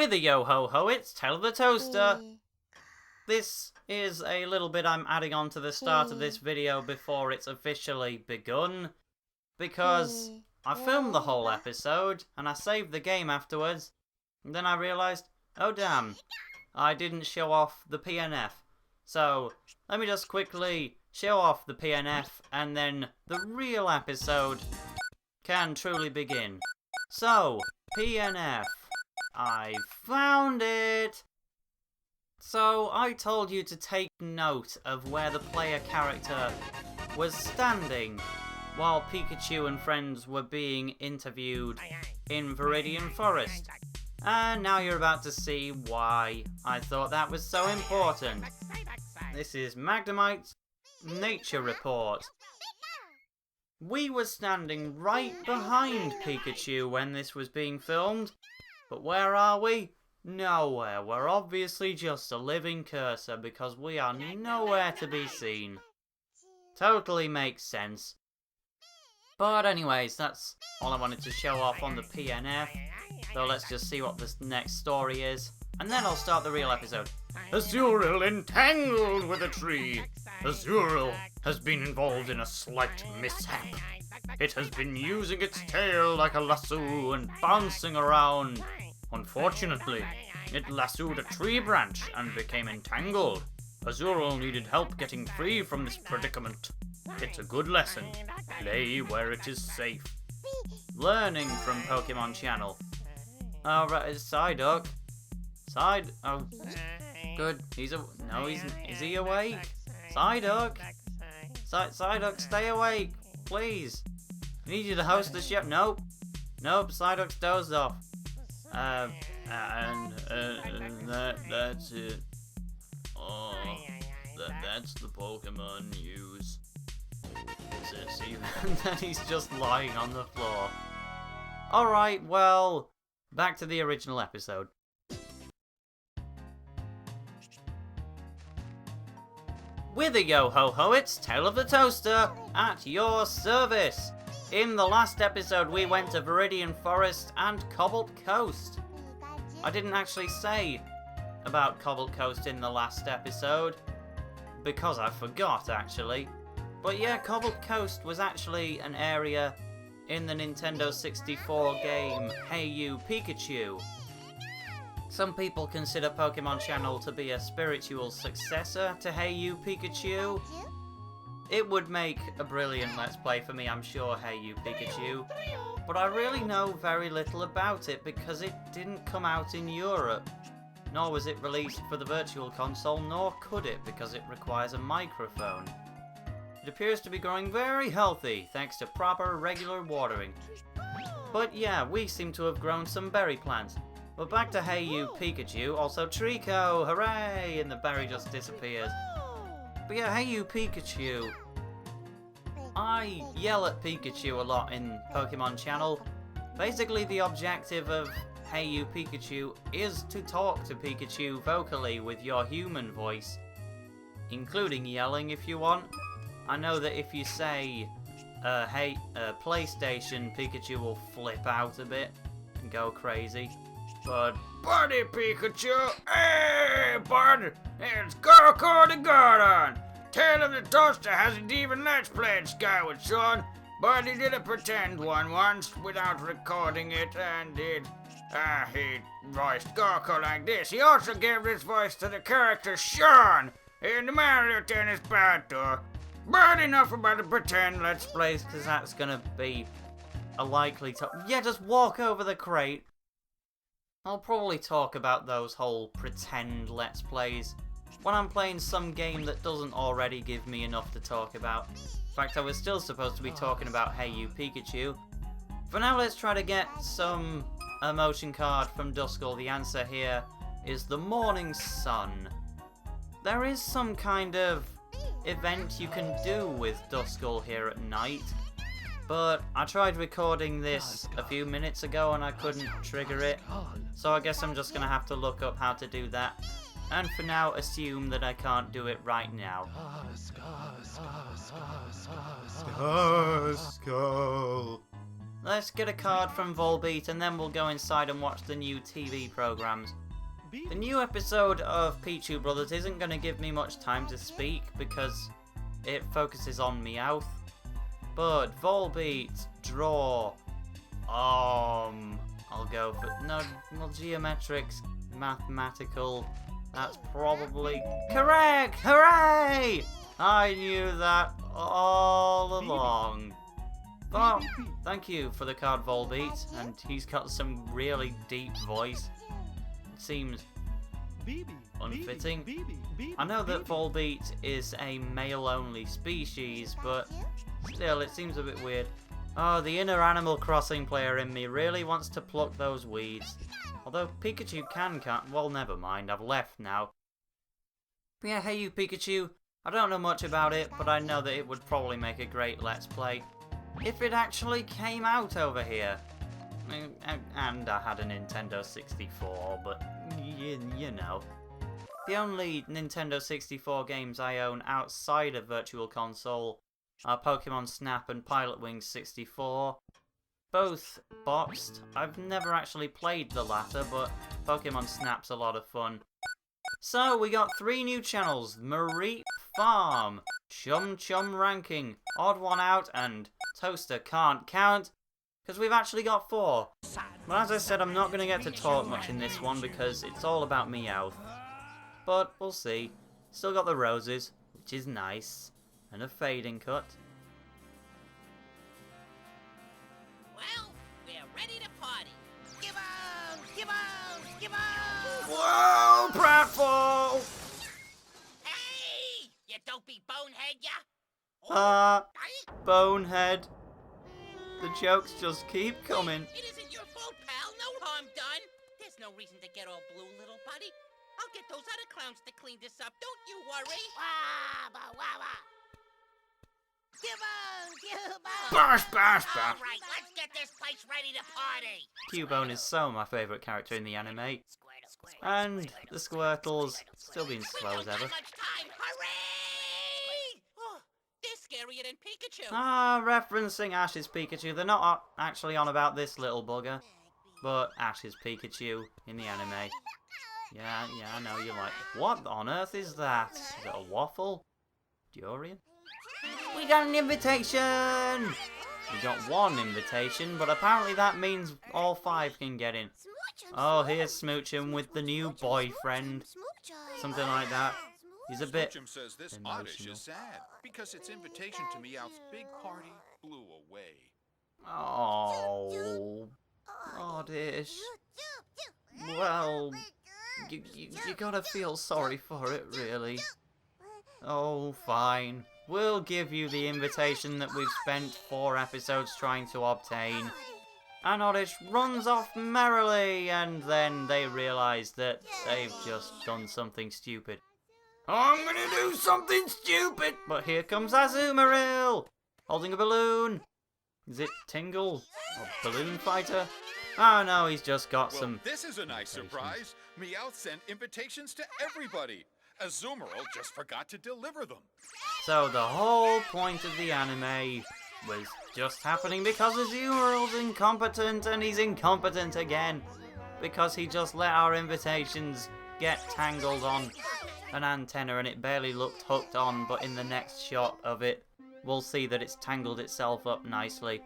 With a yo-ho-ho, it's Tale of the Toaster. This is a little bit I'm adding on to the start of this video before it's officially begun, because I filmed the whole episode and I saved the game afterwards, and then I realised, oh damn, I didn't show off the PNF. So let me just quickly show off the PNF and then the real episode can truly begin. So, PNF. I found it! So, I told you to take note of where the player character was standing while Pikachu and friends were being interviewed in Viridian Forest. And now you're about to see why I thought that was so important. This is Magnemite's Nature Report. We were standing right behind Pikachu when this was being filmed, but where are we? Nowhere. We're obviously just a living cursor because we are nowhere to be seen. Totally makes sense. But anyways, that's all I wanted to show off on the PNF. So let's just see what this next story is, and then I'll start the real episode. Azurill entangled with a tree. Azurill has been involved in a slight mishap. It has been using its tail like a lasso and bouncing around. Unfortunately, it lassoed a tree branch and became entangled. Azurill needed help getting free from this predicament. It's a good lesson. Play where it is safe. Learning from Pokemon Channel. Alright, it's Psyduck. Oh, good. Is he awake? Psyduck? Psyduck, stay awake, please. I need you to host the show. Nope, Psyduck's dozed off. That's it. Oh, that's the Pokemon news. See, then he's just lying on the floor. Alright, well, back to the original episode. With a yo-ho-ho, it's Tale of the Toaster, at your service. In the last episode, we went to Viridian Forest and Cobalt Coast. I didn't actually say about Cobalt Coast in the last episode, because I forgot, actually. But yeah, Cobalt Coast was actually an area in the Nintendo 64 game Hey You Pikachu. Some people consider Pokemon Channel to be a spiritual successor to Hey You Pikachu. It would make a brilliant Let's Play for me, I'm sure, Hey You Pikachu. But I really know very little about it because it didn't come out in Europe. Nor was it released for the Virtual Console, nor could it because it requires a microphone. It appears to be growing very healthy, thanks to proper, regular watering. But yeah, we seem to have grown some berry plants. But back to Hey You Pikachu, also Trico, hooray! And the berry just disappears. But yeah, Hey You Pikachu. I yell at Pikachu a lot in Pokemon Channel. Basically, the objective of Hey You Pikachu is to talk to Pikachu vocally with your human voice, including yelling if you want. I know that if you say, hey, PlayStation, Pikachu will flip out a bit and go crazy. But, buddy Pikachu, hey bud, it's Goku the Gordon. Tale of the Toaster hasn't even Let's Played Skyward Sword, but he did a pretend one once without recording it, and he voiced Goku like this. He also gave this voice to the character Sean in the Mario Tennis Battle. But enough about the pretend Let's Plays, because that's gonna be a likely yeah, just walk over the crate. I'll probably talk about those whole pretend Let's Plays when I'm playing some game that doesn't already give me enough to talk about. In fact, I was still supposed to be talking about Hey You Pikachu. For now, let's try to get some emotion card from Duskull. The answer here is the morning sun. There is some kind of event you can do with Duskull here at night, but I tried recording this a few minutes ago and I couldn't trigger it, so I guess I'm just gonna have to look up how to do that, and for now assume that I can't do it right now. let's get a card from Volbeat and then we'll go inside and watch the new TV programs. The new episode of Pichu Brothers isn't going to give me much time to speak because it focuses on Meowth. But Volbeat, draw, I'll go for, no, well, geometrics, mathematical, that's probably correct! Hooray! I knew that all along. Oh, thank you for the card, Volbeat, and he's got some really deep voice. It seems unfitting. I know that Volbeat is a male-only species, but still, it seems a bit weird. Oh, the inner Animal Crossing player in me really wants to pluck those weeds. Although Pikachu can't, well, never mind, I've left now. But yeah, hey you Pikachu, I don't know much about it, but I know that it would probably make a great Let's Play if it actually came out over here. And I had a Nintendo 64, but you know. The only Nintendo 64 games I own outside of Virtual Console are Pokemon Snap and Pilot Wings 64. Both boxed. I've never actually played the latter, but Pokemon Snap's a lot of fun. So, we got 3 new channels: Mareep Farm, Chum Ranking, Odd One Out, and Toaster Can't Count, because we've actually got 4. But as I said, I'm not going to get to talk much in this one because it's all about Meowth. But we'll see. Still got the roses, which is nice, and a fading cut. Well, we're ready to party. Give on, give on, give on. Whoa, pratfall! Hey, you dopey bonehead, ya. Bonehead. The jokes just keep coming. It isn't your fault, pal. No harm done. There's no reason to get all blue, little buddy. I'll get those other clowns to clean this up. Don't you worry. Wah, wah, wah. Give on. Bash! All right, let's get this place ready to party. Cubone is so my favourite character in the anime. And the Squirtles, still being slow as ever. Much time. Hooray! Oh, they're scarier than Pikachu. Referencing Ash's Pikachu. They're not actually on about this little bugger, but Ash's Pikachu in the anime. Yeah, I know, you're like, what on earth is that? Is it a waffle? Durian? We got an invitation! We got 1 invitation, but apparently that means all 5 can get in. Oh, here's Smoochum with the new boyfriend. Something like that. He's a bit Chum says this emotional. Oddish is sad because its invitation to Meowth's big party blew away. Oh, Oddish. Well, you gotta feel sorry for it, really. Oh, fine. We'll give you the invitation that we've spent 4 episodes trying to obtain. And Oddish runs off merrily, and then they realise that they've just done something stupid. I'm gonna do something stupid! But here comes Azurill, holding a balloon. Is it Tingle? Or Balloon Fighter? Oh no, he's just got some... This is a nice surprise. Meowth sent invitations to everybody. Azurill just forgot to deliver them. So the whole point of the anime was just happening because Azurill's incompetent, and he's incompetent again because he just let our invitations get tangled on an antenna and it barely looked hooked on, but in the next shot of it we'll see that it's tangled itself up nicely.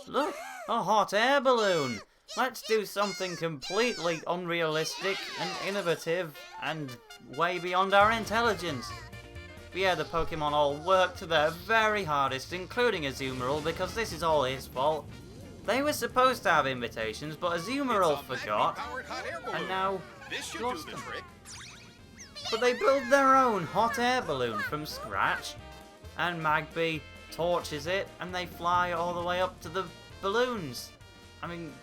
Look, a hot air balloon! Let's do something completely unrealistic and innovative and way beyond our intelligence. But yeah, the Pokemon all worked to their very hardest, including Azurill, because this is all his fault. They were supposed to have invitations, but Azurill forgot, and now This should lost do the them. trick. But they built their own hot air balloon from scratch, and Magby torches it, and they fly all the way up to the balloons. I mean,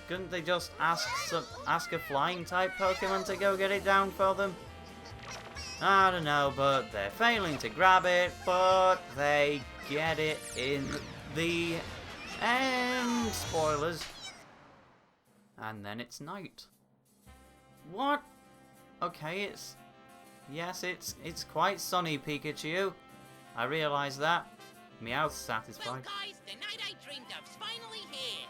couldn't they just ask a flying type Pokemon to go get it down for them? I don't know, but they're failing to grab it, but they get it in the end. Spoilers. And then it's night. What? Okay, yes, it's quite sunny, Pikachu. I realise that. Meowth's Well, satisfied. guys, the night I dreamed of's finally here.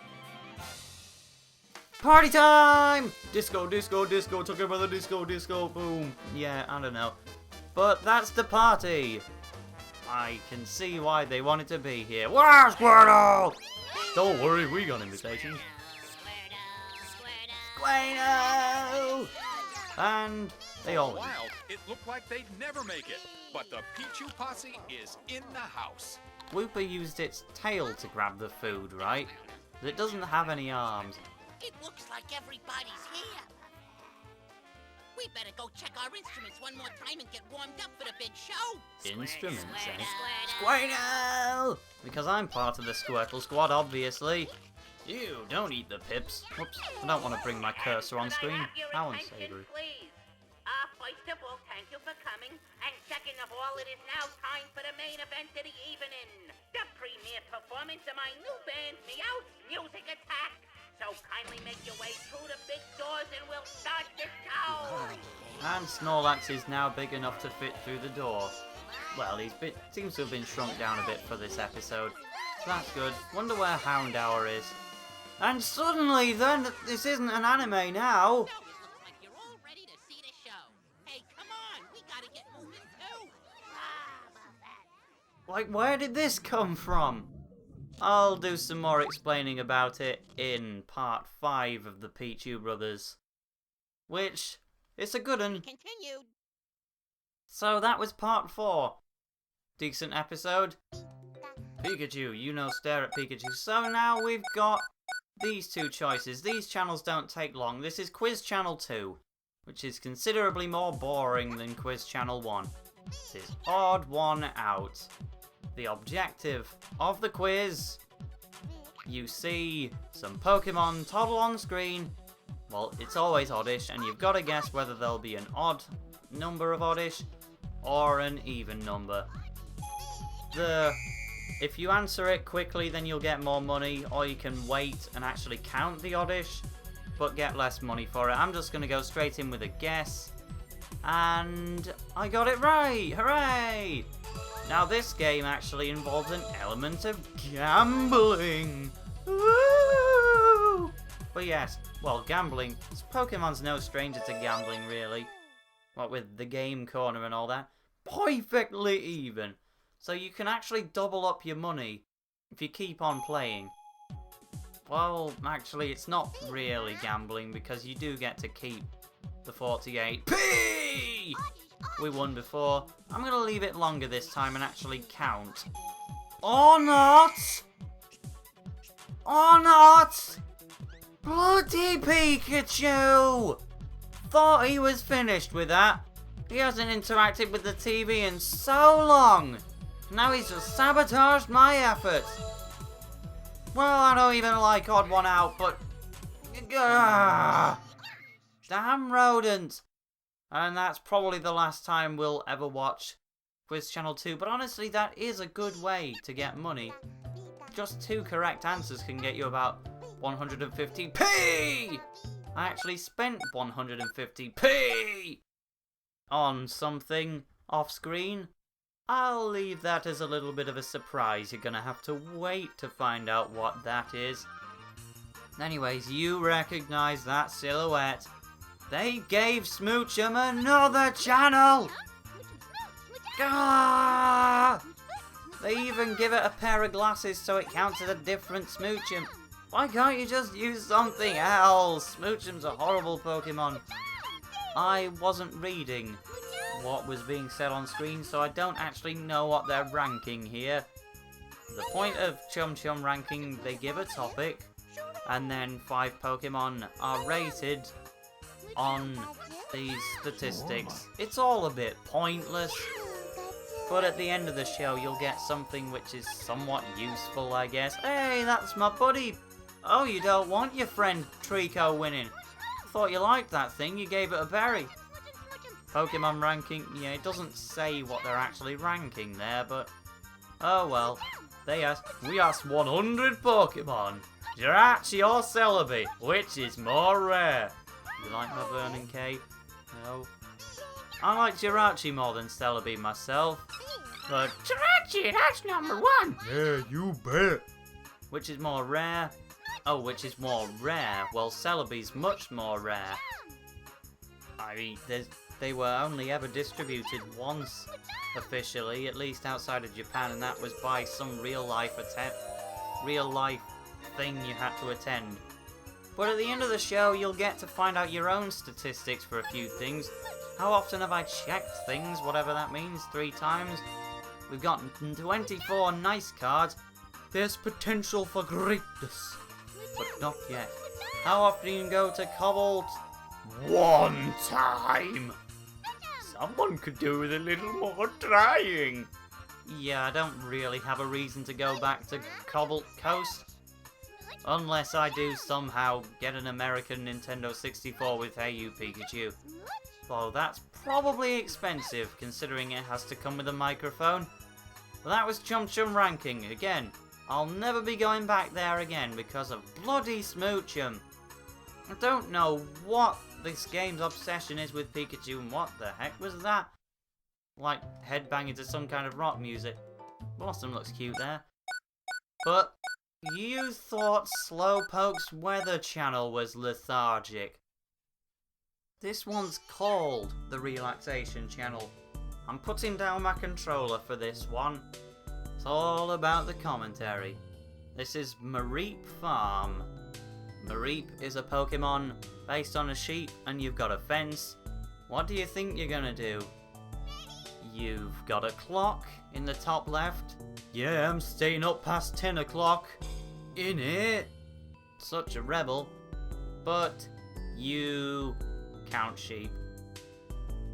Party time! Disco, disco, disco, talking about the disco, disco, boom. Yeah, I don't know. But that's the party. I can see why they wanted to be here. Where's Squirtle? Don't worry, we got invitations. Squirtle! And they all... For a while, it looked like they'd never make it. But the Pichu posse is in the house. Whooper used its tail to grab the food, right? But it doesn't have any arms. It looks like everybody's here. We better go check our instruments one more time and get warmed up for the big show. Instruments, eh? Squirtle! Because I'm part of the Squirtle squad, obviously. You don't eat the pips. Whoops, I don't want to bring my cursor on screen. How unsavory. First of all, thank you for coming. And second of all, it is now time for the main event of the evening. The premiere performance of my new band, Meowth Music Attack. So kindly make your way through the big doors and we'll start the show. And Snorlax is now big enough to fit through the door. Well, seems to have been shrunk down a bit for this episode. That's good. Wonder where Houndour is. And suddenly, then, this isn't an anime now. So it looks like you're all ready to see the show. Hey, come on, we gotta get moving too. Like, where did this come from? I'll do some more explaining about it in part 5 of the Pichu Brothers. Which, it's a good one. Continued. So that was part 4. Decent episode. Pikachu, you know, stare at Pikachu. So now we've got these two choices. These channels don't take long. This is Quiz Channel 2, which is considerably more boring than Quiz Channel 1. This is Odd One Out. The objective of the quiz: you see some Pokemon toddle on screen. Well, it's always Oddish, and you've got to guess whether there'll be an odd number of Oddish or an even number. If you answer it quickly, then you'll get more money, or you can wait and actually count the Oddish, but get less money for it. I'm just going to go straight in with a guess, and I got it right! Hooray! Now this game actually involves an element of gambling. Woo! But yes, well, gambling, Pokemon's no stranger to gambling, really. What with the game corner and all that. Perfectly even. So you can actually double up your money if you keep on playing. Well, actually, it's not really gambling because you do get to keep the 48p! We won before. I'm going to leave it longer this time and actually count. Or not! Or not! Bloody Pikachu! Thought he was finished with that. He hasn't interacted with the TV in so long. Now he's just sabotaged my efforts. Well, I don't even like Odd One Out, but... Damn rodent. And that's probably the last time we'll ever watch Quiz Channel 2. But honestly, that is a good way to get money. Just 2 correct answers can get you about 150p! I actually spent 150p on something off screen. I'll leave that as a little bit of a surprise. You're gonna have to wait to find out what that is. Anyways, you recognize that silhouette. They gave Smoochum another channel! Ah! They even give it a pair of glasses so it counts as a different Smoochum. Why can't you just use something else? Smoochum's a horrible Pokemon. I wasn't reading what was being said on screen, so I don't actually know what they're ranking here. The point of Chum Chum ranking, they give a topic, and then 5 Pokemon are rated on these statistics. It's all a bit pointless, but at the end of the show you'll get something which is somewhat useful, I guess. Hey, that's my buddy! Oh, you don't want your friend Trico winning. Thought you liked that thing, you gave it a berry. Pokemon ranking, yeah, it doesn't say what they're actually ranking there, but oh well. We asked 100 Pokemon, Jirachi or Celebi, which is more rare? You like my Vernon Cape? No. I like Jirachi more than Celebi myself, but Jirachi, that's number 1! Yeah, you bet! Which is more rare? Oh, which is more rare? Well, Celebi's much more rare. I mean, they were only ever distributed once, officially, at least outside of Japan, and that was by some real life thing you had to attend. But at the end of the show, you'll get to find out your own statistics for a few things. How often have I checked things, whatever that means, 3 times? We've got 24 nice cards. There's potential for greatness, but not yet. How often do you go to Cobalt? 1 time! Someone could do with a little more trying. Yeah, I don't really have a reason to go back to Cobalt Coast. Unless I do somehow get an American Nintendo 64 with Hey You Pikachu. Though that's probably expensive, considering it has to come with a microphone. But that was Chum ranking. Again, I'll never be going back there again because of bloody Smoochum. I don't know what this game's obsession is with Pikachu, and what the heck was that? Like headbanging to some kind of rock music. Blossom looks cute there. But you thought Slowpoke's weather channel was lethargic. This one's called the Relaxation channel. I'm putting down my controller for this one. It's all about the commentary. This is Mareep Farm. Mareep is a Pokemon based on a sheep, and you've got a fence. What do you think you're gonna do? You've got a clock in the top left. Yeah, I'm staying up past 10 o'clock. In it. Such a rebel. But you count sheep.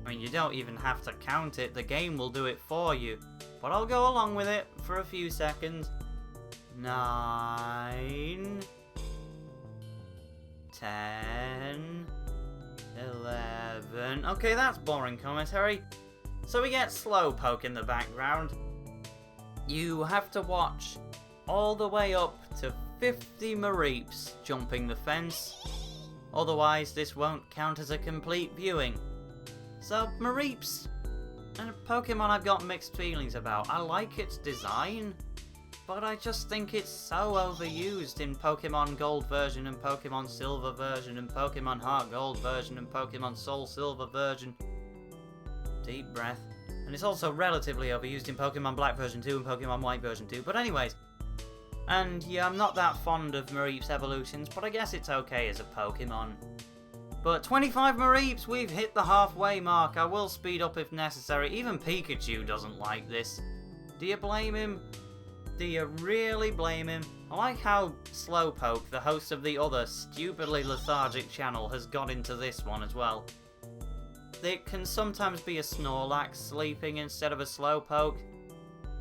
I mean, you don't even have to count it. The game will do it for you. But I'll go along with it for a few seconds. 9, 10, 11. Okay, that's boring commentary. So we get Slowpoke in the background. You have to watch all the way up to 50 Mareeps jumping the fence. Otherwise, this won't count as a complete viewing. So, Mareeps, and a Pokemon I've got mixed feelings about. I like its design, but I just think it's so overused in Pokemon Gold version and Pokemon Silver version and Pokemon Heart Gold version and Pokemon Soul Silver version. Deep breath. And it's also relatively overused in Pokemon Black version 2 and Pokemon White version 2. But anyways. And yeah, I'm not that fond of Mareep's evolutions, but I guess it's okay as a Pokemon. But 25 Mareeps, we've hit the halfway mark. I will speed up if necessary. Even Pikachu doesn't like this. Do you blame him? Do you really blame him? I like how Slowpoke, the host of the other stupidly lethargic channel, has got into this one as well. It can sometimes be a Snorlax sleeping instead of a Slowpoke.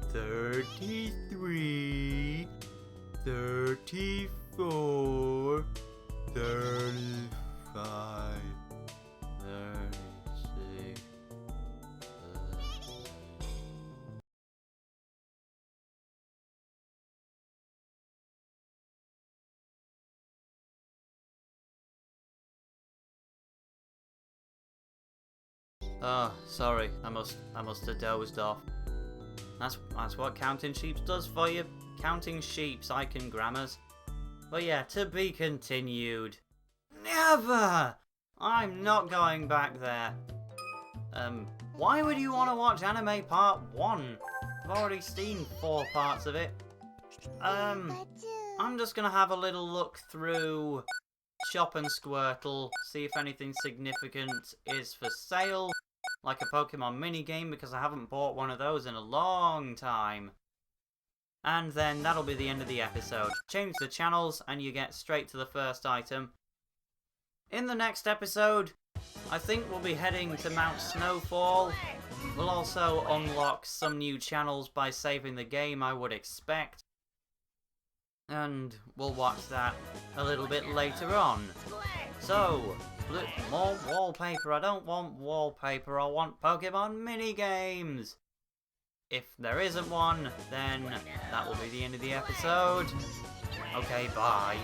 33, 34, 35, 36. Oh, sorry, I must have dozed off. That's what counting sheeps does for you. Counting sheeps, I can grammars. But yeah, to be continued. Never! I'm not going back there. Why would you want to watch anime part 1? I've already seen 4 parts of it. I'm just gonna have a little look through Shop and Squirtle, see if anything significant is for sale. Like a Pokemon minigame, because I haven't bought one of those in a long time. And then that'll be the end of the episode. Change the channels and you get straight to the first item. In the next episode, I think we'll be heading to Mount Snowfall. We'll also unlock some new channels by saving the game, I would expect. And we'll watch that a little bit later on. So, more wallpaper. I don't want wallpaper, I want Pokemon minigames. If there isn't one, then that will be the end of the episode. Okay, bye.